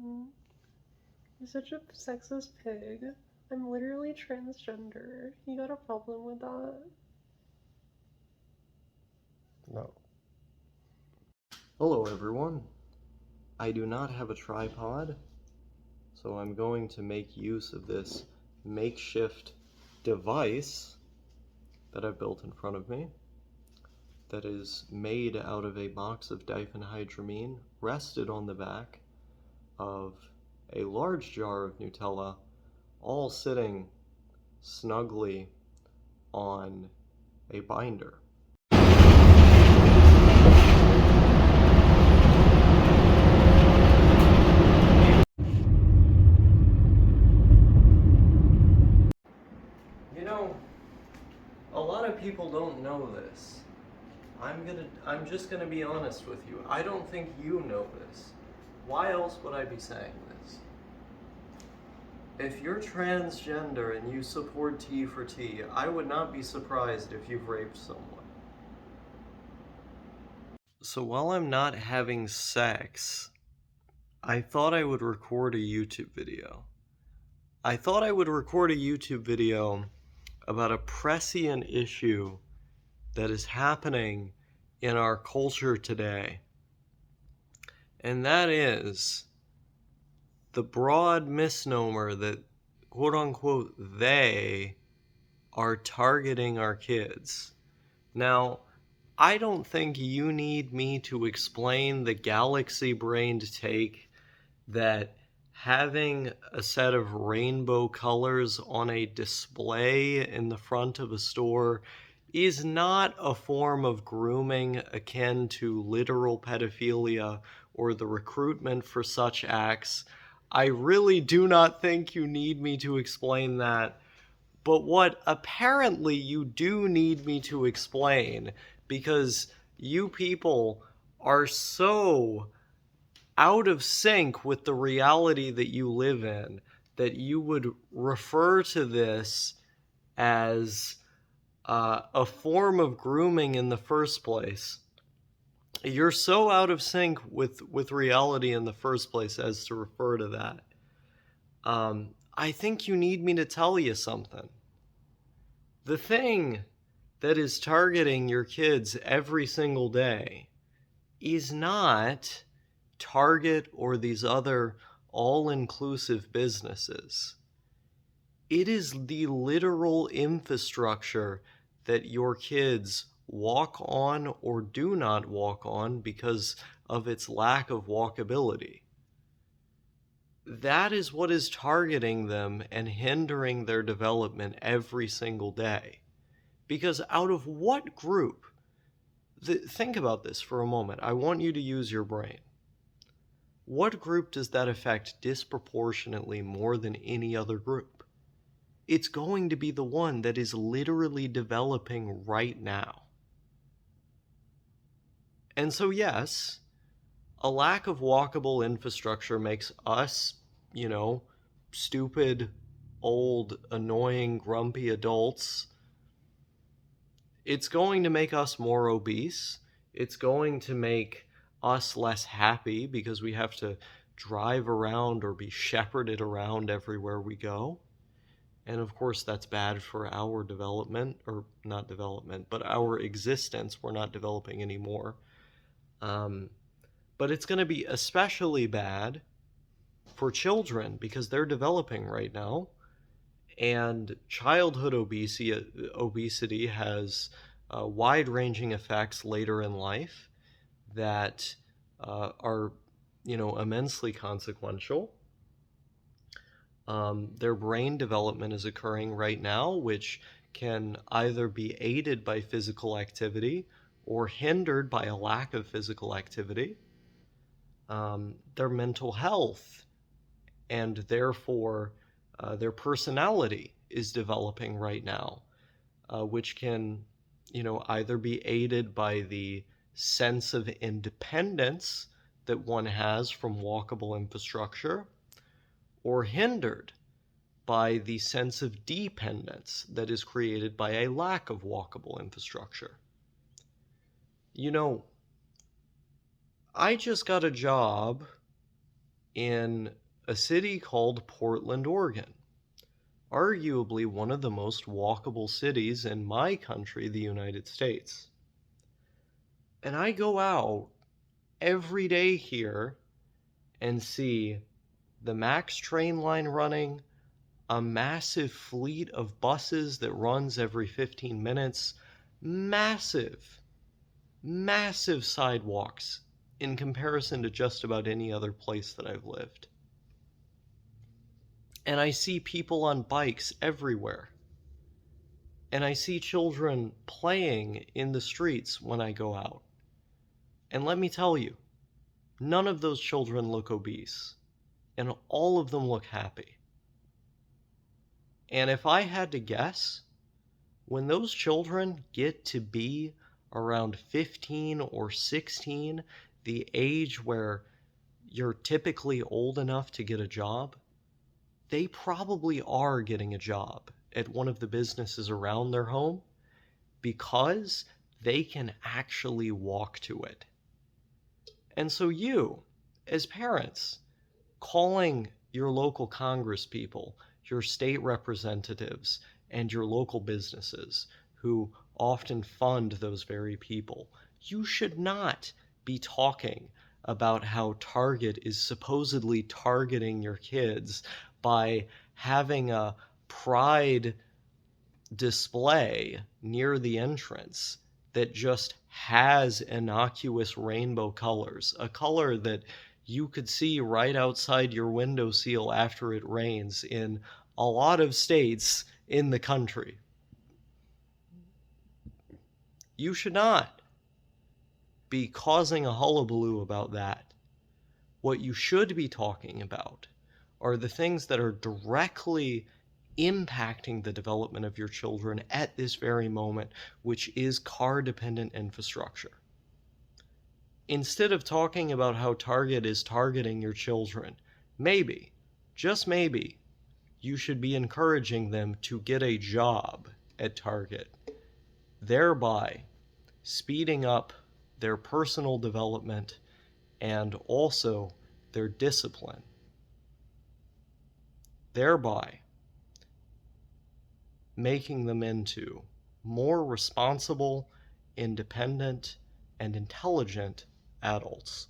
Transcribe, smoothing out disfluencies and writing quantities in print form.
You're such a sexist pig. I'm literally transgender. You got a problem with that? No. Hello everyone. I do not have a tripod, so I'm going to make use of this makeshift device that I've built in front of me that is made out of a box of diphenhydramine rested on the back of a large jar of Nutella, all sitting snugly on a binder. You know, a lot of people don't know this. I'm just gonna be honest with you. I don't think you know this. Why else would I be saying this? If you're transgender and you support T for T, I would not be surprised if you've raped someone. So while I'm not having sex, I thought I would record a YouTube video. I thought I would record a YouTube video about a prescient issue that is happening in our culture today. And that is the broad misnomer that, quote unquote, they are targeting our kids. Now, I don't think you need me to explain the galaxy-brained take that having a set of rainbow colors on a display in the front of a store is not a form of grooming akin to literal pedophilia or the recruitment for such acts. I really do not think you need me to explain that. But what apparently you do need me to explain, because you people are so out of sync with the reality that you live in, that you would refer to this as a form of grooming in the first place. You're so out of sync with reality in the first place as to refer to that. I think you need me to tell you something. The thing that is targeting your kids every single day is not Target or these other all-inclusive businesses. It is the literal infrastructure that your kids walk on or do not walk on because of its lack of walkability. That is what is targeting them and hindering their development every single day. Because out of what group? Think about this for a moment. I want you to use your brain. What group does that affect disproportionately more than any other group? It's going to be the one that is literally developing right now. And so, yes, a lack of walkable infrastructure makes us, stupid, old, annoying, grumpy adults. It's going to make us more obese. It's going to make us less happy because we have to drive around or be shepherded around everywhere we go. And of course, that's bad for our development, or not development, but our existence. We're not developing anymore. But it's going to be especially bad for children because they're developing right now. And childhood obesity has wide-ranging effects later in life that are, immensely consequential. Their brain development is occurring right now, which can either be aided by physical activity or hindered by a lack of physical activity. Their mental health and therefore their personality is developing right now, which can, either be aided by the sense of independence that one has from walkable infrastructure, or hindered by the sense of dependence that is created by a lack of walkable infrastructure. I just got a job in a city called Portland, Oregon, arguably one of the most walkable cities in my country, the United States. And I go out every day here and see the MAX train line running, a massive fleet of buses that runs every 15 minutes, massive, massive sidewalks in comparison to just about any other place that I've lived. And I see people on bikes everywhere. And I see children playing in the streets when I go out. And let me tell you, none of those children look obese, and all of them look happy. And if I had to guess, when those children get to be around 15 or 16, the age where you're typically old enough to get a job, they probably are getting a job at one of the businesses around their home because they can actually walk to it. And so you, as parents, calling your local congresspeople, your state representatives, and your local businesses who often fund those very people, you should not be talking about how Target is supposedly targeting your kids by having a pride display near the entrance that just has innocuous rainbow colors, a color that you could see right outside your windowsill after it rains in a lot of states in the country. You should not be causing a hullabaloo about that. What you should be talking about are the things that are directly impacting the development of your children at this very moment, which is car-dependent infrastructure. Instead of talking about how Target is targeting your children, maybe, just maybe, you should be encouraging them to get a job at Target, thereby speeding up their personal development and also their discipline, thereby making them into more responsible, independent, and intelligent adults.